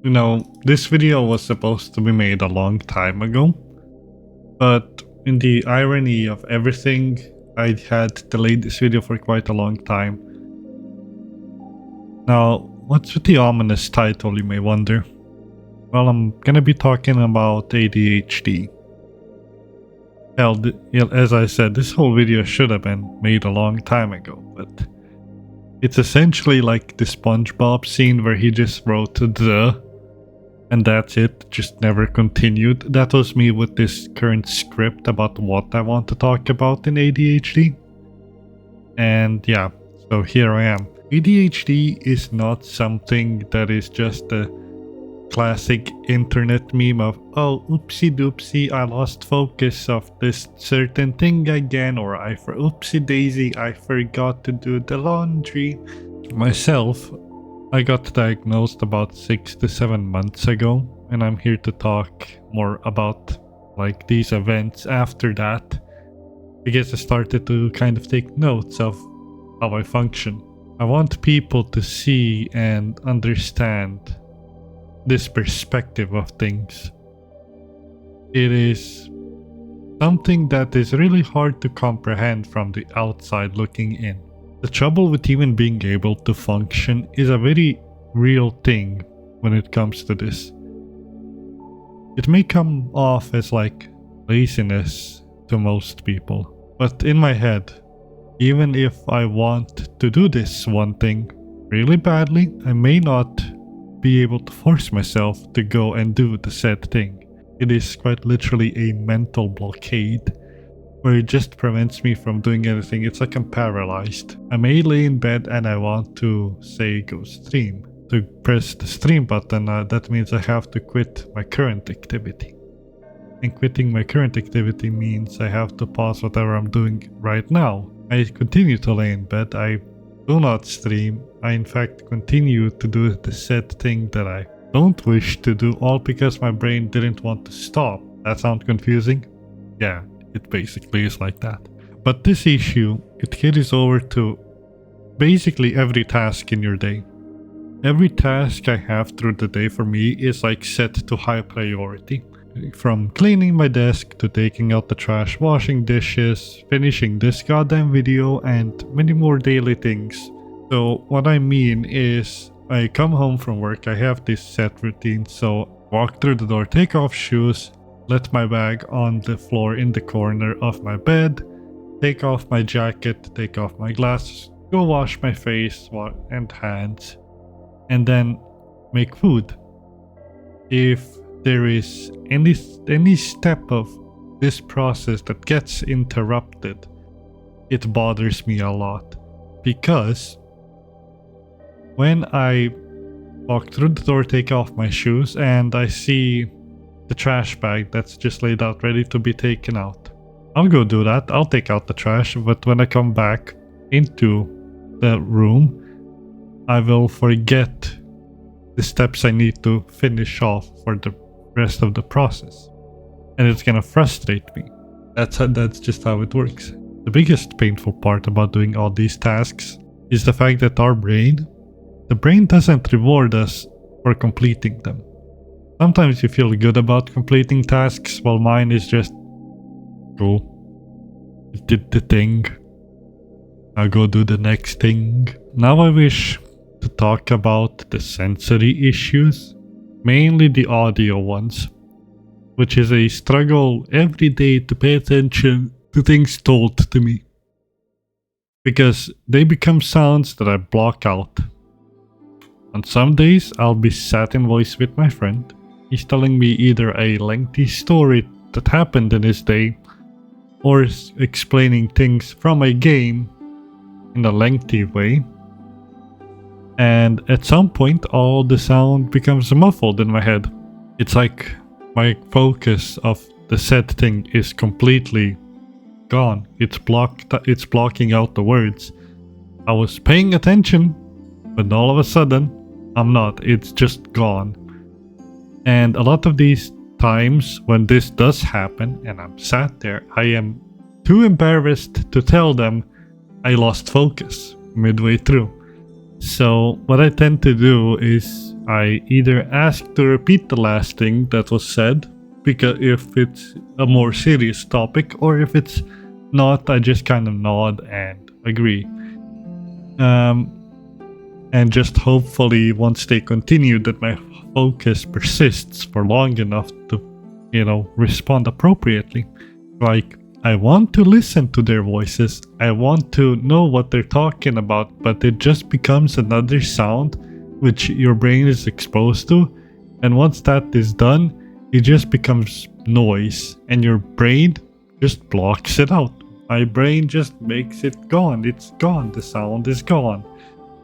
You know, this video was supposed to be made a long time ago, but in the irony of everything, I had delayed this video for quite a long time. Now, what's with the ominous title, you may wonder? Well, I'm gonna be talking about ADHD. Hell, as I said, this whole video should have been made a long time ago, but it's essentially like the SpongeBob scene where he just wrote the, and that's it, just never continued. That was me with this current script about what I want to talk about in ADHD. And yeah, so here I am. ADHD is not something that is just a classic internet meme of, oh, oopsie doopsie, I lost focus of this certain thing again, or oopsie daisy, I forgot to do the laundry. Myself, I got diagnosed about 6 to 7 months ago, and I'm here to talk more about like these events after that, because I started to kind of take notes of how I function. I want people to see and understand this perspective of things. It is something that is really hard to comprehend from the outside looking in. The trouble with even being able to function is a very real thing when it comes to this. It may come off as like laziness to most people, but in my head, even if I want to do this one thing really badly, I may not be able to force myself to go and do the said thing. It is quite literally a mental blockade where it just prevents me from doing anything. It's like I'm paralyzed. I may lay in bed and I want to say go stream. To press the stream button, that means I have to quit my current activity. And quitting my current activity means I have to pause whatever I'm doing right now. I continue to lay in bed. I do not stream. I in fact continue to do the said thing that I don't wish to do, all because my brain didn't want to stop. That sound confusing? Yeah, it basically is like that. But this issue, it carries over to basically every task in your day. Every task I have through the day for me is like set to high priority. From cleaning my desk to taking out the trash, washing dishes, finishing this goddamn video, and many more daily things. So what I mean is, I come home from work, I have this set routine, so walk through the door, take off shoes, let my bag on the floor in the corner of my bed, take off my jacket, take off my glasses, go wash my face and hands, and then make food. If there is any step of this process that gets interrupted, it bothers me a lot, because when I walk through the door, take off my shoes, and I see the trash bag that's just laid out ready to be taken out, I'll go do that. I'll take out the trash, but when I come back into the room, I will forget the steps I need to finish off for the rest of the process, and it's gonna frustrate me. That's just how it works. The biggest painful part about doing all these tasks is the fact that the brain doesn't reward us for completing them. Sometimes you feel good about completing tasks, while mine is just, cool, you did the thing, now go do the next thing. Now I wish to talk about the sensory issues, mainly the audio ones, which is a struggle every day to pay attention to things told to me, because they become sounds that I block out. On some days, I'll be sat in voice with my friend. He's telling me either a lengthy story that happened in his day, or explaining things from a game in a lengthy way. And at some point, all the sound becomes muffled in my head. It's like my focus of the said thing is completely gone. It's blocking out the words. I was paying attention, but all of a sudden, I'm not. It's just gone. And a lot of these times when this does happen and I'm sat there, I am too embarrassed to tell them I lost focus midway through. So what I tend to do is I either ask to repeat the last thing that was said, because if it's a more serious topic, or if it's not, I just kind of nod and agree. And just hopefully once they continue that my focus persists for long enough to, respond appropriately. Like, I want to listen to their voices, I want to know what they're talking about, but it just becomes another sound which your brain is exposed to, and once that is done, it just becomes noise, and your brain just blocks it out. My brain just makes it gone. It's gone. The sound is gone.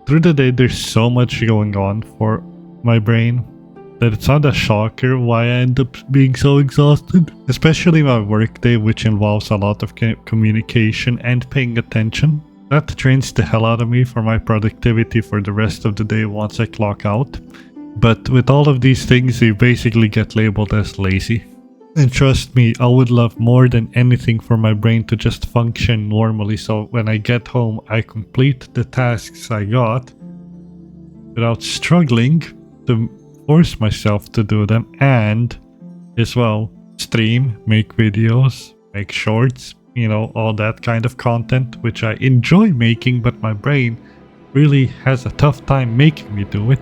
Through the day, there's so much going on for my brain that it's not a shocker why I end up being so exhausted. Especially my workday, which involves a lot of communication and paying attention. That drains the hell out of me for my productivity for the rest of the day once I clock out. But with all of these things, you basically get labeled as lazy. And trust me, I would love more than anything for my brain to just function normally, so when I get home, I complete the tasks I got without struggling to force myself to do them, and as well, stream, make videos, make shorts, all that kind of content, which I enjoy making, but my brain really has a tough time making me do it.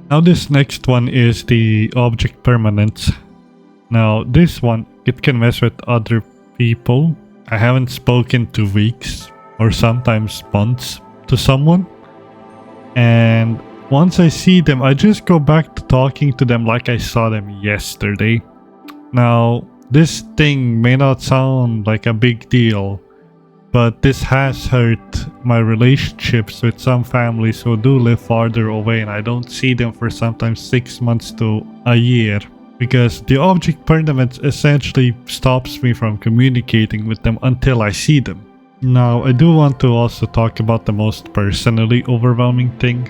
Now this next one is the object permanence. Now this one, it can mess with other people. I haven't spoken to weeks or sometimes months to someone, and once I see them, I just go back to talking to them like I saw them yesterday. Now this thing may not sound like a big deal, but this has hurt my relationships with some families who do live farther away, and I don't see them for sometimes 6 months to a year. Because the object permanence essentially stops me from communicating with them until I see them. Now, I do want to also talk about the most personally overwhelming thing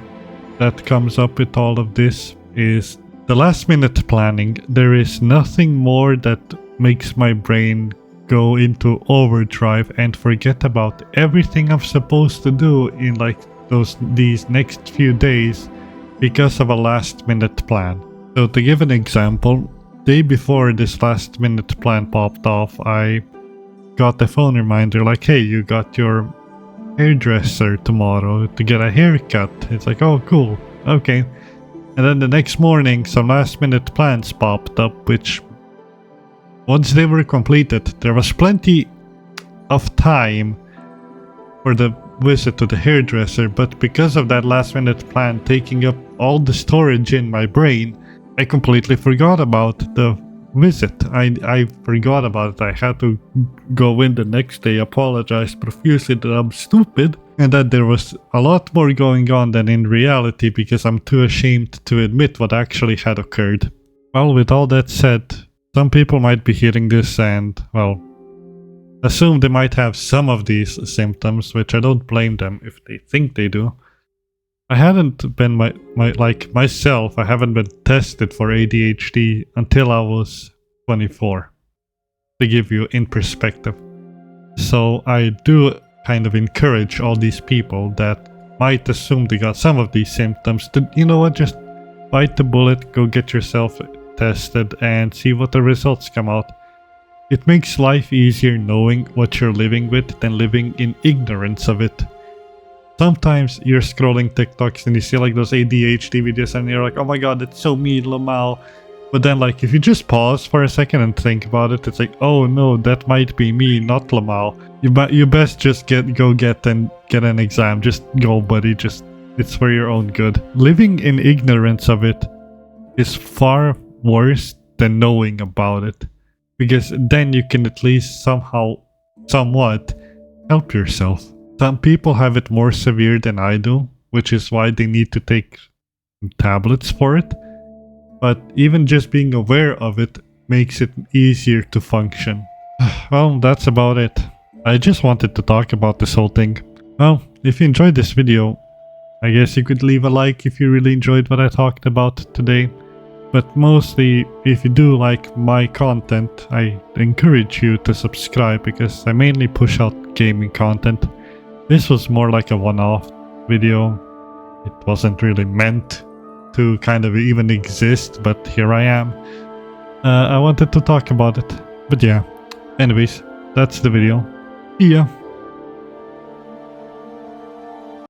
that comes up with all of this is the last minute planning. There is nothing more that makes my brain go into overdrive and forget about everything I'm supposed to do in these next few days because of a last minute plan. So to give an example, day before this last minute plan popped off, I got the phone reminder like, hey, you got your hairdresser tomorrow to get a haircut. It's like, oh cool, okay. And then the next morning, some last minute plans popped up, which once they were completed, there was plenty of time for the visit to the hairdresser, but because of that last minute plan taking up all the storage in my brain, I completely forgot about the visit. I forgot about it. I had to go in the next day, apologize profusely that I'm stupid, and that there was a lot more going on than in reality because I'm too ashamed to admit what actually had occurred. Well, with all that said, some people might be hearing this and, well, assume they might have some of these symptoms, which I don't blame them if they think they do. I hadn't been myself, I haven't been tested for ADHD until I was 24, to give you in perspective. So I do kind of encourage all these people that might assume they got some of these symptoms to, just bite the bullet, go get yourself tested and see what the results come out. It makes life easier knowing what you're living with than living in ignorance of it. Sometimes you're scrolling TikToks and you see those ADHD videos and you're like, oh my god, that's so me, Lamau. But then if you just pause for a second and think about it, it's like, oh no, that might be me, not Lamau. You best just go get an exam. Just go, buddy. It's for your own good. Living in ignorance of it is far worse than knowing about it. Because then you can at least somewhat help yourself. Some people have it more severe than I do, which is why they need to take tablets for it. But even just being aware of it makes it easier to function. Well, that's about it. I just wanted to talk about this whole thing. Well, if you enjoyed this video, I guess you could leave a like if you really enjoyed what I talked about today. But mostly, if you do like my content, I encourage you to subscribe because I mainly push out gaming content. This was more like a one-off video. It wasn't really meant to kind of even exist, but here I am. I wanted to talk about it. But yeah, anyways, that's the video. See ya.